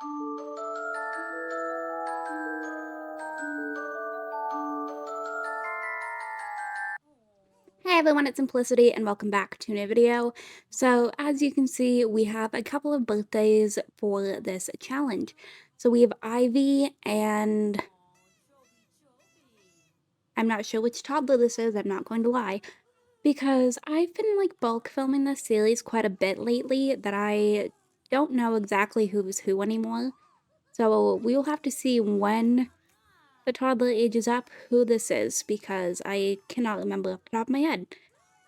Hey everyone, it's Simplicity and welcome back to a new video. So as you can see, we have a couple of birthdays for this challenge. So we have Ivy and I'm not sure which toddler this is, I'm not going to lie, because I've been like bulk filming this series quite a bit lately that I don't know exactly who's who anymore. So we will have to see when the toddler ages up who this is because I cannot remember off the top of my head.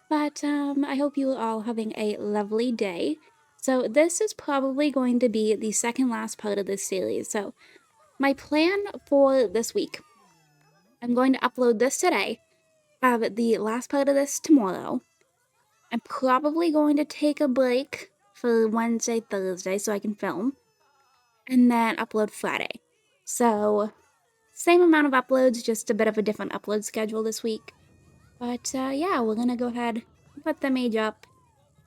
But I hope you are all having a lovely day. So this is probably going to be the second last part of this series. So my plan for this week, I'm going to upload this today, have the last part of this tomorrow. I'm probably going to take a break for Wednesday, Thursday so I can film, and then upload Friday. So same amount of uploads, just a bit of a different upload schedule this week. But yeah, we're gonna go ahead, let them age up,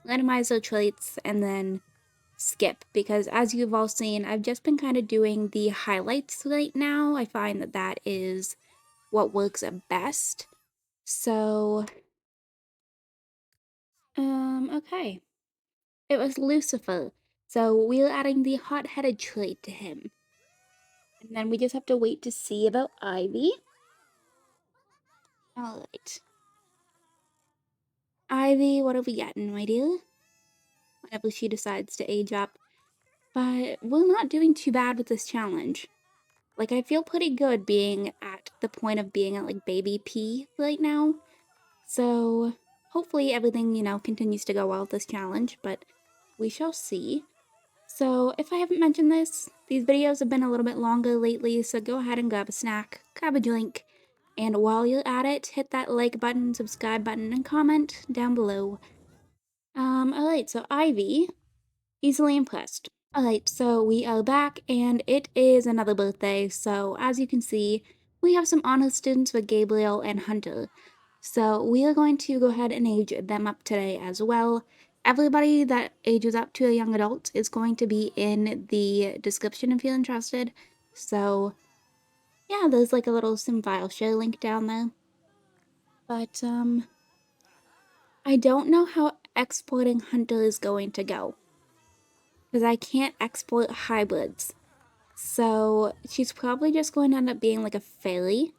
randomize their traits, and then skip. Because as you've all seen, I've just been kind of doing the highlights right now. I find that that is what works best. So, okay. It was Lucifer. So we're adding the hot-headed trait to him. And then we just have to wait to see about Ivy. Alright. Ivy, what are we getting, my dear? Whenever she decides to age up. But we're not doing too bad with this challenge. Like, I feel pretty good being at the point of being at, like, baby P right now. So, hopefully everything, continues to go well with this challenge, but we shall see. So, if I haven't mentioned this, these videos have been a little bit longer lately, so go ahead and grab a snack, grab a drink, and while you're at it, hit that like button, subscribe button, and comment down below. Alright, so Ivy, easily impressed. Alright, so we are back, and it is another birthday, so as you can see, we have some honor students with Gabriel and Hunter. So we are going to go ahead and age them up today as well. Everybody that ages up to a young adult is going to be in the description if you're interested. So yeah, there's like a little sim file share link down there. But I don't know how exporting Hunter is going to go, because I can't export hybrids. So she's probably just going to end up being like a fairy,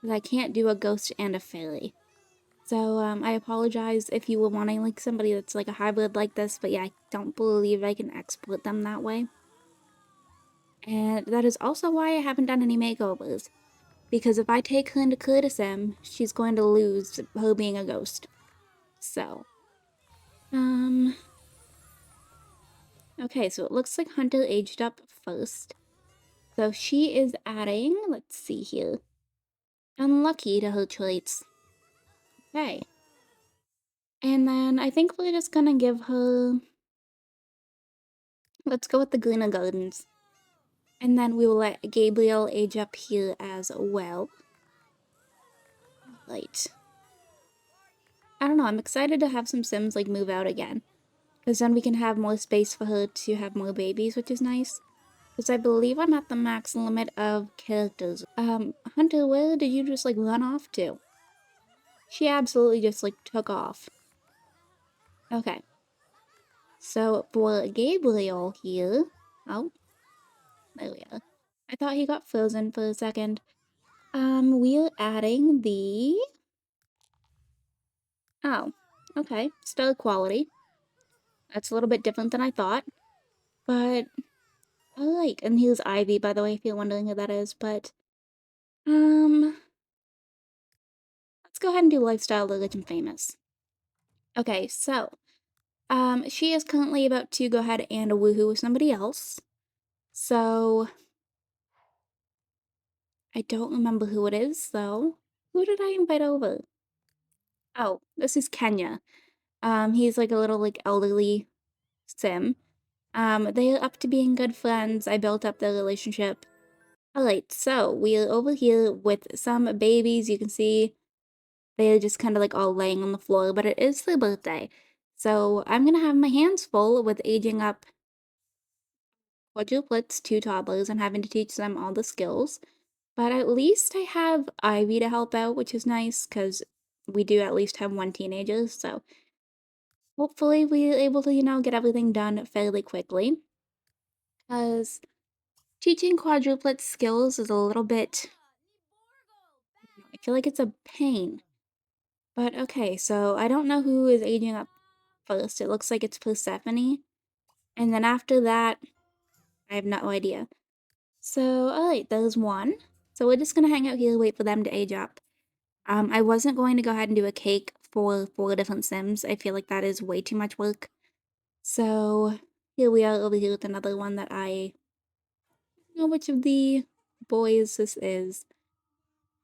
because I can't do a ghost and a fairy. So I apologize if you were wanting like somebody that's like a hybrid like this, but yeah, I don't believe I can export them that way. And that is also why I haven't done any makeovers, because if I take her into criticism, she's going to lose her being a ghost. So, okay, so it looks like Hunter aged up first. So she is adding, let's see here, unlucky to her traits. Okay. And then I think we're just gonna give her, let's go with the Greener Gardens. And then we will let Gabriel age up here as well. Right. I don't know, I'm excited to have some Sims like move out again. Because then we can have more space for her to have more babies, which is nice. Because I believe I'm at the max limit of characters. Hunter, where did you just like run off to? She absolutely just like took off. Okay. So for Gabriel here, oh, there we are. I thought he got frozen for a second. We're adding the, oh, okay, still quality. That's a little bit different than I thought, but I like, and here's Ivy, by the way, if you're wondering who that is, but, let's go ahead and do Lifestyle, Religion, Famous. Okay, so, she is currently about to go ahead and woohoo with somebody else, so, I don't remember who it is, though. Who did I invite over? Oh, this is Kenya. He's like a little, like, elderly sim. They're up to being good friends. I built up their relationship. Alright, so we're over here with some babies. You can see they're just kind of like all laying on the floor, but it is their birthday. So I'm gonna have my hands full with aging up quadruplets, 2 toddlers, and having to teach them all the skills. But at least I have Ivy to help out, which is nice because we do at least have one teenager. So hopefully we're able to, get everything done fairly quickly. Because teaching quadruplets skills is a little bit, I feel like it's a pain. But okay, so I don't know who is aging up first. It looks like it's Persephone. And then after that, I have no idea. So, alright, there's one. So we're just gonna hang out here, wait for them to age up. I wasn't going to go ahead and do a cake for 4 different Sims. I feel like that is way too much work. So, here we are over here with another one that I don't know which of the boys this is.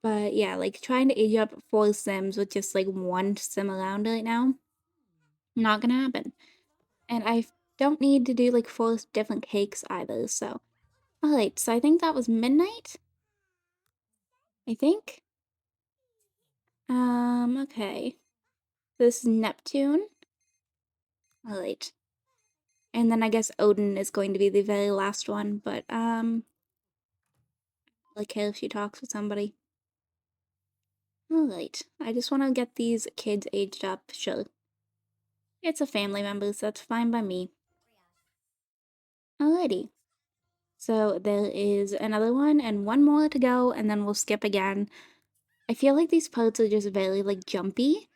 But yeah, like trying to age up 4 Sims with just like one Sim around right now, not gonna happen. And I don't need to do like 4 different cakes either, so. Alright, so I think that was midnight? I think? Okay. This is Neptune. Alright. And then I guess Odin is going to be the very last one, but, like care if she talks with somebody. Alright. I just want to get these kids aged up, sure. It's a family member, so that's fine by me. Alrighty. So there is another one and one more to go, and then we'll skip again. I feel like these parts are just very, like, jumpy,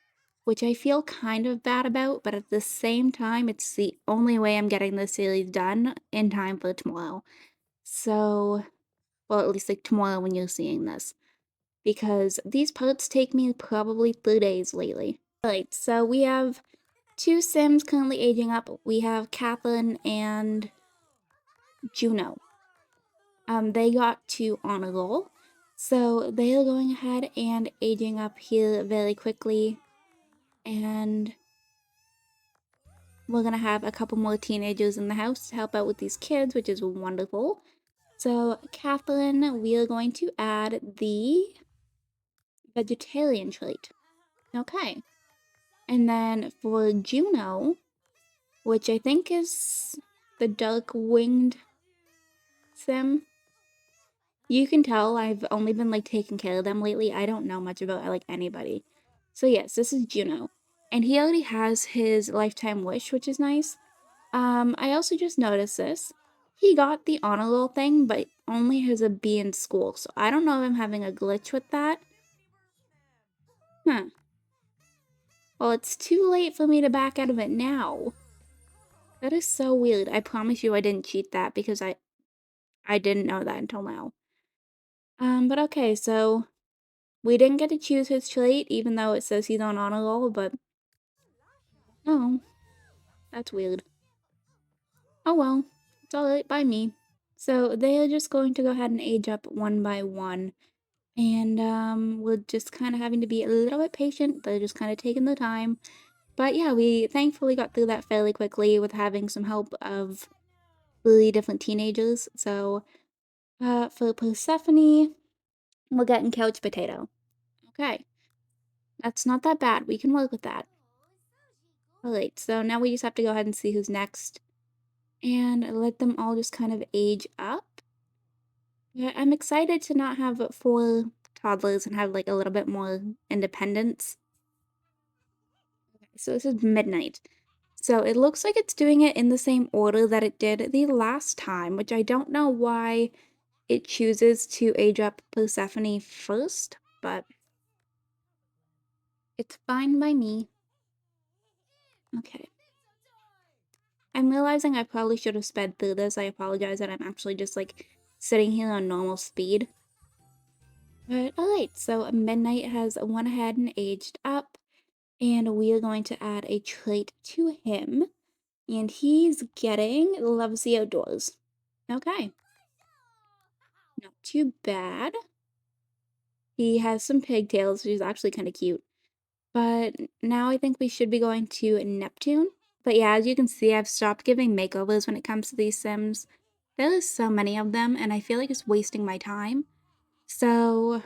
which I feel kind of bad about, but at the same time, it's the only way I'm getting this series done in time for tomorrow. So, well, at least, like, tomorrow when you're seeing this. Because these parts take me probably 3 days lately. Alright, so we have 2 Sims currently aging up. We have Catherine and Juno. They got to honor roll. So they are going ahead and aging up here very quickly. And we're gonna have a couple more teenagers in the house to help out with these kids, which is wonderful. So Catherine, we are going to add the vegetarian trait. Okay. And then for Juno, which I think is the dark winged sim. You can tell I've only been like taking care of them lately. I don't know much about like anybody. So yes, this is Juno. And he already has his lifetime wish, which is nice. I also just noticed this. He got the honor roll thing, but only has a B in school. So I don't know if I'm having a glitch with that. Huh. Well, it's too late for me to back out of it now. That is so weird. I promise you I didn't cheat that because I didn't know that until now. But okay, so we didn't get to choose his trait, even though it says he's on honor roll, but oh, that's weird. Oh well, it's alright by me. So they are just going to go ahead and age up one by one. And we're just kind of having to be a little bit patient. They're just kind of taking their time. But yeah, we thankfully got through that fairly quickly with having some help of really different teenagers. So for Persephone, we're getting couch potato. Okay, that's not that bad. We can work with that. Alright, so now we just have to go ahead and see who's next. And let them all just kind of age up. Yeah, I'm excited to not have 4 toddlers and have like a little bit more independence. So this is midnight. So it looks like it's doing it in the same order that it did the last time, which I don't know why it chooses to age up Persephone first, but it's fine by me. Okay. I'm realizing I probably should have sped through this. I apologize that I'm actually just like sitting here on normal speed. But alright, so Midnight has went ahead and aged up, and we are going to add a trait to him. And he's getting loves the outdoors. Okay. Not too bad. He has some pigtails, which is actually kind of cute. But now I think we should be going to Neptune. But yeah, as you can see, I've stopped giving makeovers when it comes to these Sims. There is so many of them, and I feel like it's wasting my time. So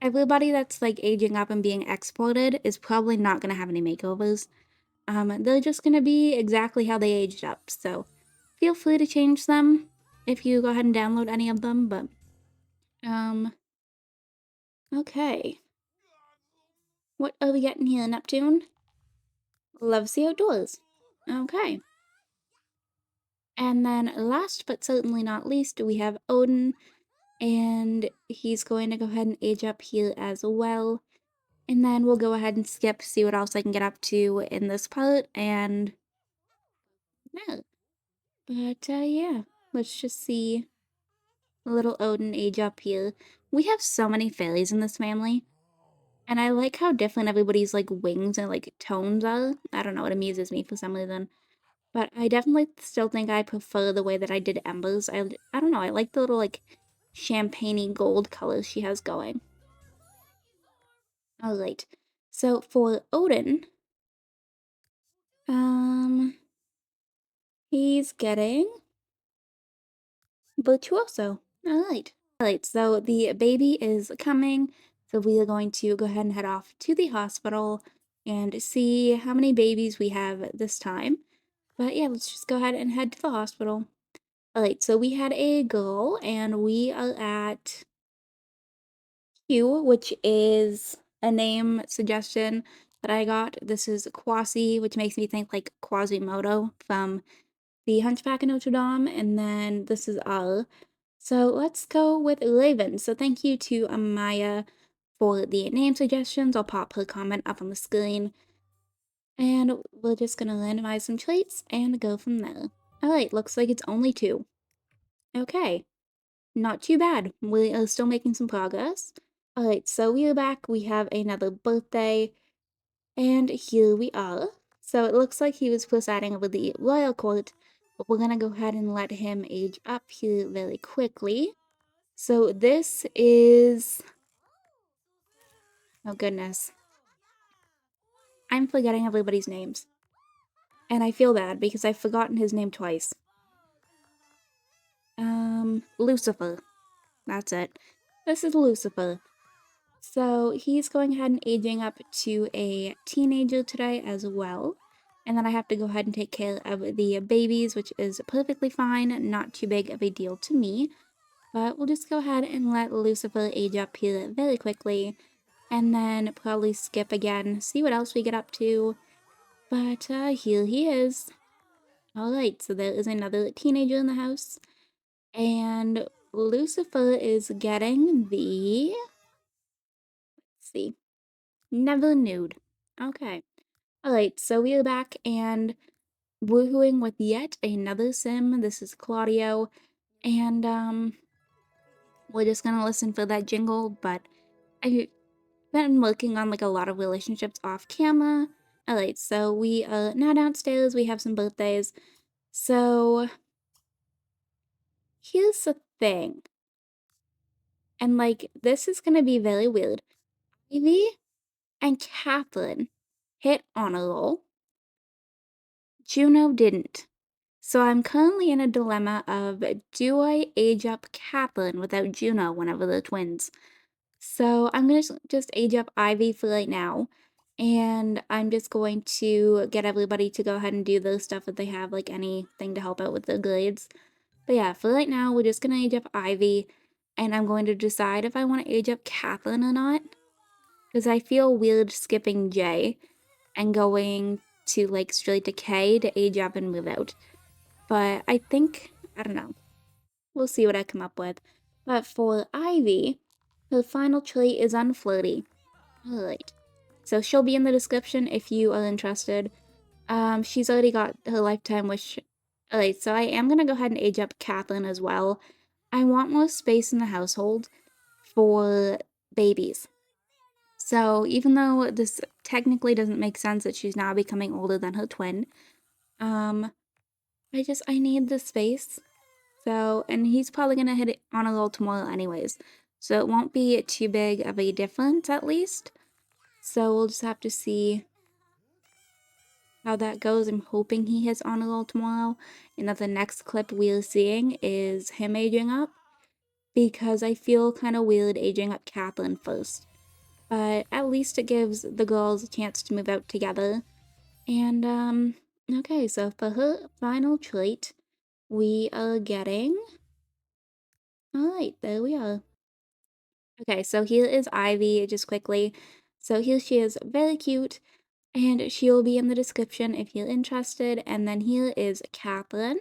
everybody that's like aging up and being exported is probably not going to have any makeovers. They're just going to be exactly how they aged up. So feel free to change them if you go ahead and download any of them, but, okay. What are we getting here, Neptune? Loves the outdoors. Okay. And then last but certainly not least, we have Odin, and he's going to go ahead and age up here as well. And then we'll go ahead and skip, see what else I can get up to in this part, and yeah. But yeah, let's just see little Odin age up here. We have so many fairies in this family, and I like how different everybody's like wings and like tones are. I don't know, it amuses me for some reason. But I definitely still think I prefer the way that I did Ember's. I don't know, I like the little like champagne gold colors she has going. Alright, so for Odin, he's getting Virtuoso. Alright. Alright, so the baby is coming, so we are going to go ahead and head off to the hospital and see how many babies we have this time. But yeah, let's just go ahead and head to the hospital. Alright, so we had a girl, and we are at Q, which is a name suggestion that I got. This is Quasi, which makes me think like Quasimodo from The Hunchback of Notre Dame, and then this is R. So let's go with Raven. So thank you to Amaya for the name suggestions. I'll pop her comment up on the screen. And we're just gonna randomize some traits and go from there. Alright, looks like it's only 2. Okay, not too bad. We are still making some progress. Alright, so we are back. We have another birthday. And here we are. So it looks like he was presiding over the royal court, but we're gonna go ahead and let him age up here very quickly. So this is... oh goodness. I'm forgetting everybody's names. And I feel bad because I've forgotten his name twice. Lucifer. That's it. This is Lucifer. So he's going ahead and aging up to a teenager today as well. And then I have to go ahead and take care of the babies, which is perfectly fine, not too big of a deal to me. But we'll just go ahead and let Lucifer age up here very quickly, and then probably skip again, see what else we get up to. But here he is. Alright, so there is another teenager in the house, and Lucifer is getting the... let's see. Never nude. Okay. Alright, so we are back and woohooing with yet another sim. This is Claudio, and we're just gonna listen for that jingle, but I've been working on like a lot of relationships off camera. Alright, so we are now downstairs, we have some birthdays. So here's the thing. And like this is gonna be very weird. Ivy and Catherine hit on a roll. Juno didn't. So I'm currently in a dilemma of, do I age up Catherine without Juno whenever they're twins? So I'm gonna just age up Ivy for right now, and I'm just going to get everybody to go ahead and do their stuff if they have like anything to help out with their grades. But yeah, for right now, we're just gonna age up Ivy, and I'm going to decide if I want to age up Catherine or not, because I feel weird skipping J and going to like straight to K to age up and move out. But I think, I don't know. We'll see what I come up with. But for Ivy, her final trait is unflirty. Alright. So she'll be in the description if you are interested. She's already got her lifetime wish. Alright, so I am gonna go ahead and age up Kathleen as well. I want more space in the household for babies. So even though this technically doesn't make sense that she's now becoming older than her twin, I need the space. So, and he's probably gonna hit it on a roll tomorrow anyways. So it won't be too big of a difference at least. So we'll just have to see how that goes. I'm hoping he hits on a roll tomorrow, and that the next clip we're seeing is him aging up, because I feel kind of weird aging up Kathleen first. But at least it gives the girls a chance to move out together. And, okay, so for her final trait, we are getting... Alright, there we are. Okay, so here is Ivy, just quickly. So here she is, very cute, and she'll be in the description if you're interested. And then here is Catherine,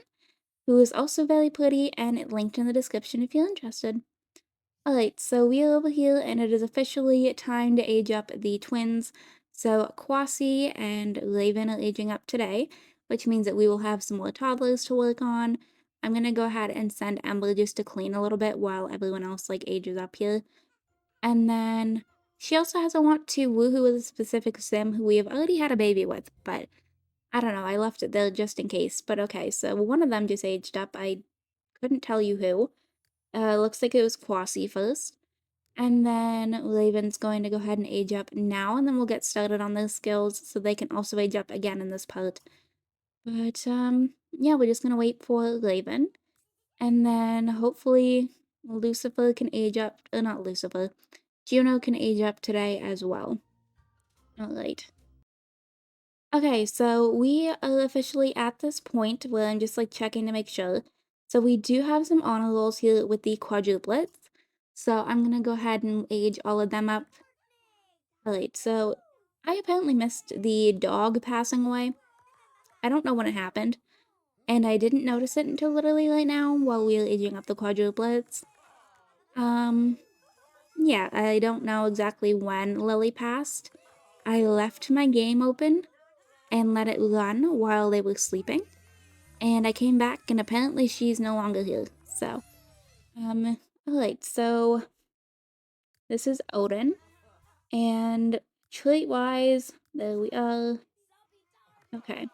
who is also very pretty, and linked in the description if you're interested. Alright, so we are over here, and it is officially time to age up the twins. So Kwasi and Raven are aging up today, which means that we will have some more toddlers to work on. I'm gonna go ahead and send Ember just to clean a little bit while everyone else like ages up here. And then she also has a want to woohoo with a specific sim who we have already had a baby with, but I don't know, I left it there just in case. But okay, so one of them just aged up. I couldn't tell you who. Looks like it was Kwasi first. And then Raven's going to go ahead and age up now, and then we'll get started on those skills so they can also age up again in this part. But, yeah, we're just gonna wait for Raven. And then hopefully Lucifer can age up, or not Lucifer, Juno can age up today as well. Alright. Okay, so we are officially at this point where I'm just like checking to make sure. So we do have some honor rolls here with the quadruplets. So I'm gonna go ahead and age all of them up. Alright, so I apparently missed the dog passing away. I don't know when it happened, and I didn't notice it until literally right now while we were aging up the quadruplets. Um, yeah, I don't know exactly when Lily passed. I left my game open and let it run while they were sleeping, and I came back and apparently she's no longer here. So, alright, so this is Odin, and trait-wise, there we are. Okay.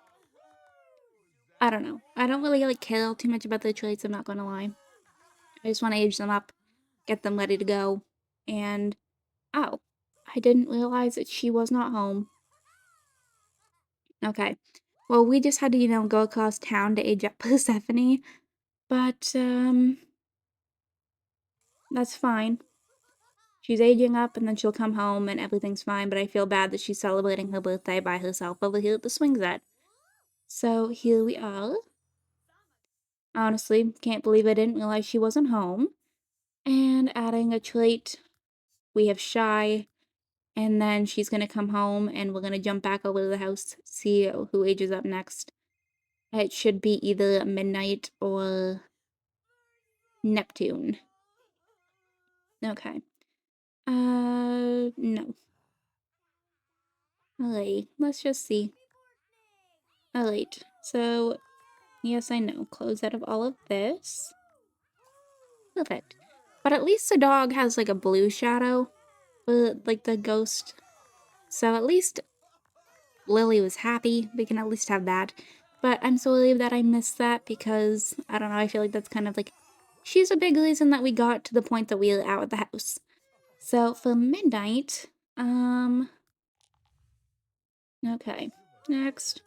I don't know. I don't really like care too much about the traits, I'm not gonna lie. I just want to age them up, get them ready to go, and oh, I didn't realize that she was not home. Okay. Well, we just had to, go across town to age up Persephone, but, that's fine. She's aging up and then she'll come home and everything's fine, but I feel bad that she's celebrating her birthday by herself over here at the swing set. So here we are. Honestly, can't believe I didn't realize she wasn't home. And adding a trait, we have Shy, and then she's gonna come home and we're gonna jump back over to the house, see who ages up next. It should be either Midnight or Neptune. Okay. No. Alright, let's just see. Alright, so, yes, I know. Close out of all of this. Perfect. But at least the dog has, like, a blue shadow, like, the ghost. So at least Lily was happy. We can at least have that. But I'm sorry that I missed that because, I don't know, I feel like that's kind of like... She's a big reason that we got to the point that we were out of the house. So for Midnight, okay, next.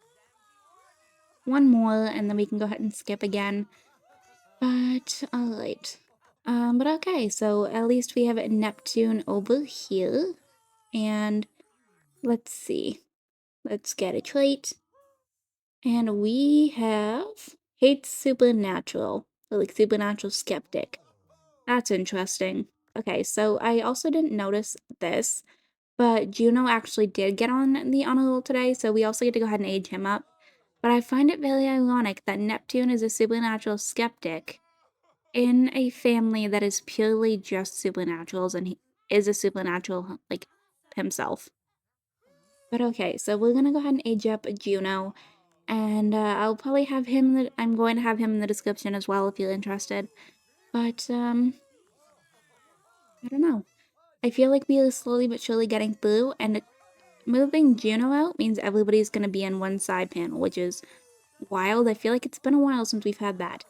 One more, and then we can go ahead and skip again. But, alright. But okay, so at least we have Neptune over here. And let's see. Let's get a trait. And we have hates supernatural, or like supernatural skeptic. That's interesting. Okay, so I also didn't notice this, but Juno actually did get on the honor roll today, so we also get to go ahead and age him up. But I find it very ironic that Neptune is a supernatural skeptic in a family that is purely just supernaturals, and he is a supernatural, like, himself. But okay, so we're gonna go ahead and age up Juno. And I'll probably have him, I'm going to have him in the description as well if you're interested. But, I don't know. I feel like we are slowly but surely getting through, and moving Juno out means everybody's going to be in one side panel, which is wild. I feel like it's been a while since we've had that.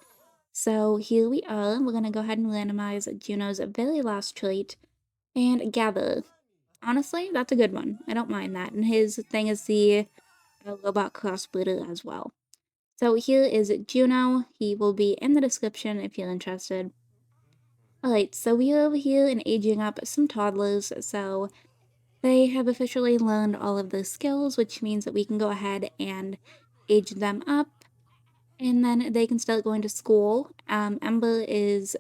So here we are. We're going to go ahead and randomize Juno's very last trait and gather. Honestly, that's a good one. I don't mind that. And his thing is the robot crossbreeder as well. So here is Juno. He will be in the description if you're interested. Alright, so we are over here and aging up some toddlers, so they have officially learned all of the skills, which means that we can go ahead and age them up. and then they can start going to school. Ember is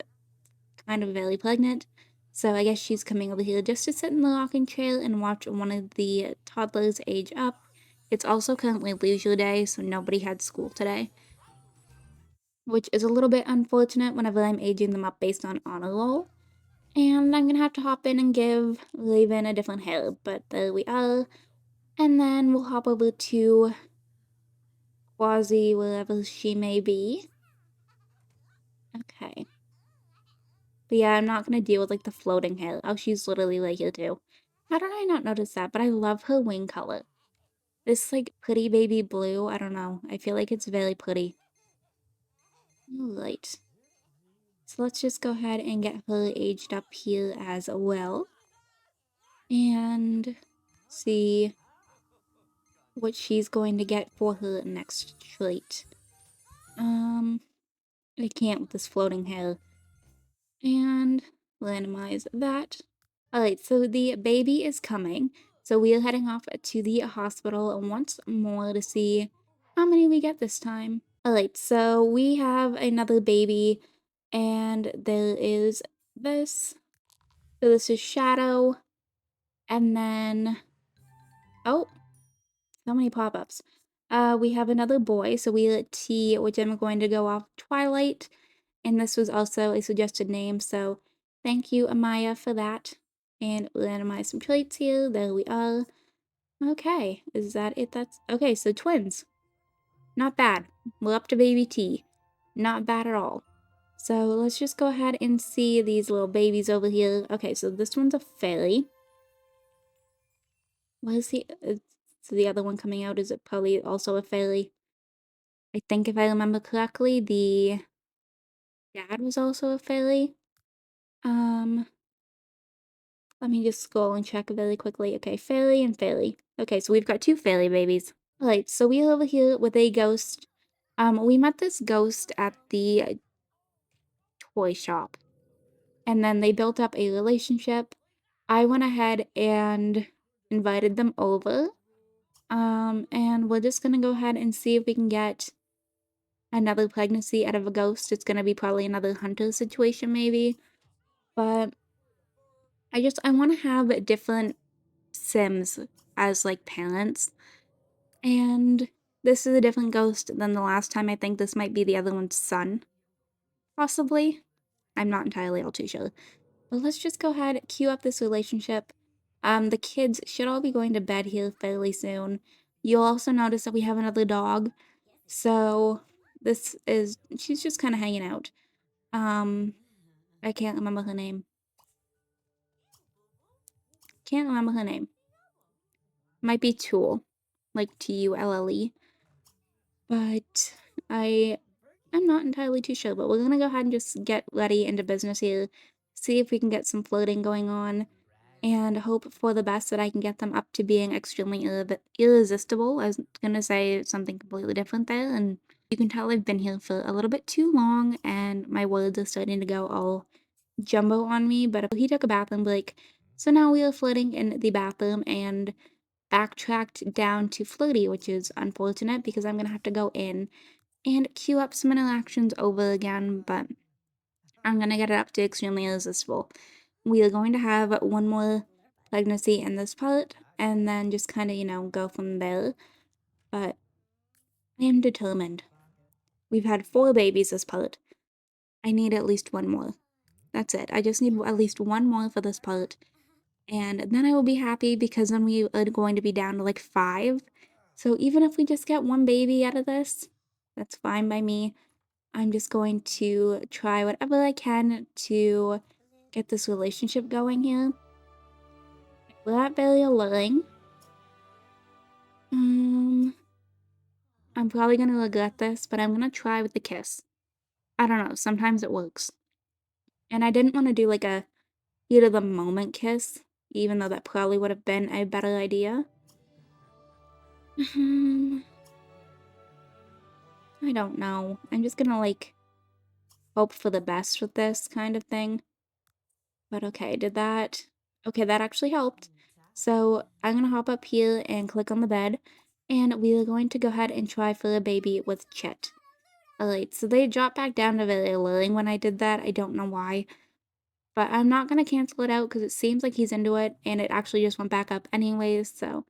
kind of very pregnant, so I guess she's coming over here just to sit in the rocking chair and watch one of the toddlers age up. It's also currently leisure day, so nobody had school today, which is a little bit unfortunate whenever I'm aging them up based on honor roll. And I'm gonna have to hop in and give Raven a different hair, but there we are. And then we'll hop over to Quasi, wherever she may be. Okay. But yeah, I'm not gonna deal with, like, the floating hair. Oh, she's literally right here, too. How did I not notice that? But I love her wing color. This, like, pretty baby blue, I don't know. I feel like it's very pretty. Alright. So let's just go ahead and get her aged up here as well. And see what she's going to get for her next trait. I can't with this floating hair. And randomize that. Alright, so the baby is coming. So we are heading off to the hospital once more to see how many we get this time. Alright, so we have another baby, and there is this. So this is Shadow, and then, oh, so many pop-ups. We have another boy, so we are at T, which I'm going to go off Twilight. And this was also a suggested name, so thank you, Amaya, for that. And we'll randomize some traits here. There we are. Okay, is that it? That's okay, so twins. Not bad. We're up to baby T. Not bad at all. So let's just go ahead and see these little babies over here. Okay, so this one's a fairy. What is he? So the other one coming out, is it probably also a fairy? I think if I remember correctly, the dad was also a fairy. Let me just scroll and check really quickly. Okay, fairy and fairy. Okay, so we've got two fairy babies. Alright, so we're over here with a ghost. We met this ghost at the toy shop, and then they built up a relationship. I went ahead and invited them over. And we're just gonna go ahead and see if we can get another pregnancy out of a ghost. It's gonna be probably another hunter situation, maybe. But I want to have different Sims as, like, parents. And this is a different ghost than the last time. I think this might be the other one's son, possibly. I'm not entirely all too sure. But let's just go ahead, queue up this relationship. The kids should all be going to bed here fairly soon. You'll also notice that we have another dog. So she's just kind of hanging out. I can't remember her name. Can't remember her name. Might be Tool, like Tulle. But I'm not entirely too sure, but we're gonna go ahead and just get ready into business here, see if we can get some flirting going on, and hope for the best that I can get them up to being extremely irresistible. I was gonna say something completely different there, and you can tell I've been here for a little bit too long, and my words are starting to go all jumbo on me, but he took a bathroom break, so now we are flirting in the bathroom, and backtracked down to flirty, which is unfortunate because I'm gonna have to go in and queue up some interactions over again, but I'm gonna get it up to extremely irresistible. We are going to have one more pregnancy in this part, and then just kind of, go from there. But I am determined. We've had 4 babies this part. I need at least one more. That's it. I just need at least one more for this part. And then I will be happy because then we are going to be down to like 5. So even if we just get one baby out of this, that's fine by me. I'm just going to try whatever I can to get this relationship going here. Without very alluring. Um, I'm probably gonna regret this, but I'm gonna try with the kiss. I don't know, sometimes it works. And I didn't want to do like a heat of the moment kiss, even though that probably would have been a better idea. I don't know. I'm just gonna like hope for the best with this kind of thing. But okay, okay, that actually helped. So I'm gonna hop up here and click on the bed, and we are going to go ahead and try for a baby with Chet. Alright, so they dropped back down to very willing when I did that. I don't know why. But I'm not gonna cancel it out because it seems like he's into it, and it actually just went back up anyways, so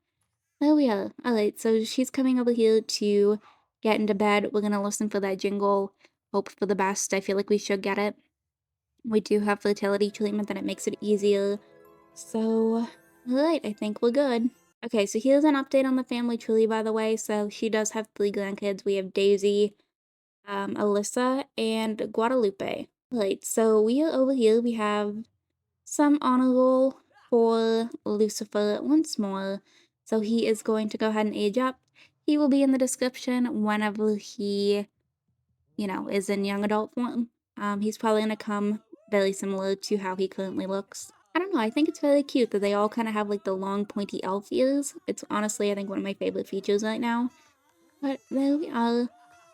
there we are. Alright, so she's coming over here to get into bed. We're gonna listen for that jingle, hope for the best. I feel like we should get it. We do have fertility treatment, and it makes it easier. So, alright, I think we're good. Okay, so here's an update on the family tree, by the way. So she does have 3 grandkids. We have Daisy, Alyssa, and Guadalupe. Right, so we are over here. We have some honor roll for Lucifer once more. So he is going to go ahead and age up. He will be in the description whenever he, is in young adult form. He's probably going to come very similar to how he currently looks. I don't know, I think it's very cute that they all kind of have like the long pointy elf ears. It's honestly, I think, one of my favorite features right now. But there we are.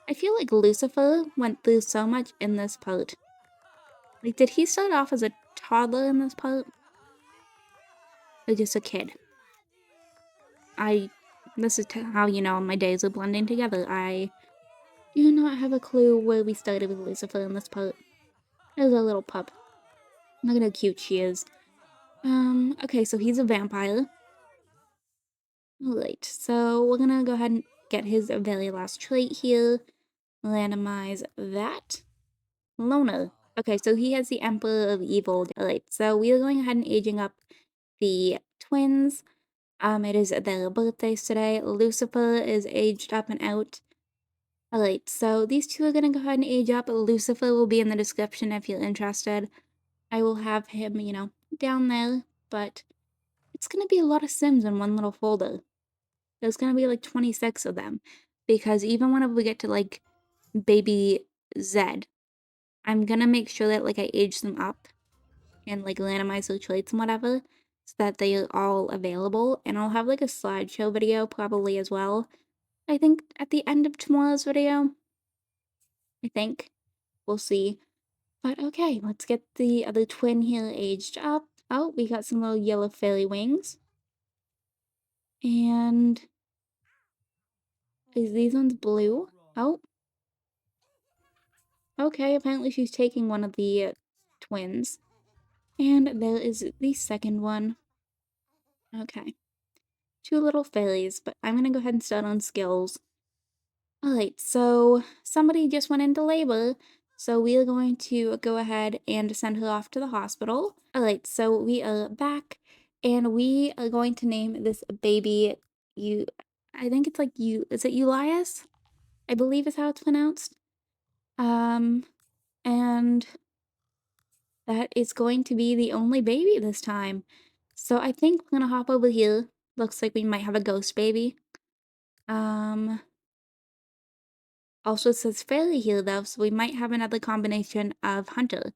I feel like Lucifer went through so much in this part. Like, did he start off as a toddler in this part? Or just a kid? This is how you know my days are blending together. I do not have a clue where we started with Lucifer in this part. There's a little pup. Look at how cute she is. Okay, so he's a vampire. Alright, so we're gonna go ahead and get his very last trait here. Randomize that. Loner. Okay, so he has the Emperor of Evil. Alright, so we are going ahead and aging up the twins. It is their birthdays today. Lucifer is aged up and out. Alright, so these two are gonna go ahead and age up. Lucifer will be in the description if you're interested. I will have him, down there, but it's gonna be a lot of Sims in one little folder. There's gonna be like 26 of them. Because even whenever we get to like baby Zed, I'm gonna make sure that like I age them up and like randomize their traits and whatever so that they are all available. And I'll have like a slideshow video probably as well. I think at the end of tomorrow's video. I think. We'll see. But okay, let's get the other twin here aged up. Oh, we got some little yellow fairy wings. And is these ones blue? Oh, okay, apparently she's taking one of the twins. And there is the second one. Okay. Two little fairies, but I'm gonna go ahead and start on skills. Alright, so somebody just went into labor, so we are going to go ahead and send her off to the hospital. Alright, so we are back, and we are going to name this baby I think it's like is it Elias? I believe is how it's pronounced. And that is going to be the only baby this time. So I think we're gonna hop over here. Looks like we might have a ghost baby. Um, Also says fairy here though, so we might have another combination of hunter.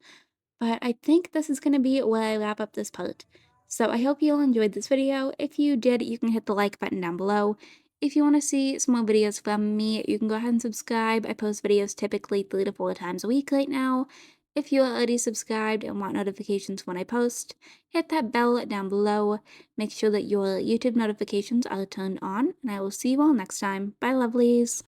But I think this is going to be where I wrap up this part. So I hope you all enjoyed this video. If you did, you can hit the like button down below. If you want to see some more videos from me, you can go ahead and subscribe. I post videos typically 3 to 4 times a week right now. If you are already subscribed and want notifications when I post, hit that bell down below. Make sure that your YouTube notifications are turned on, and I will see you all next time. Bye, lovelies!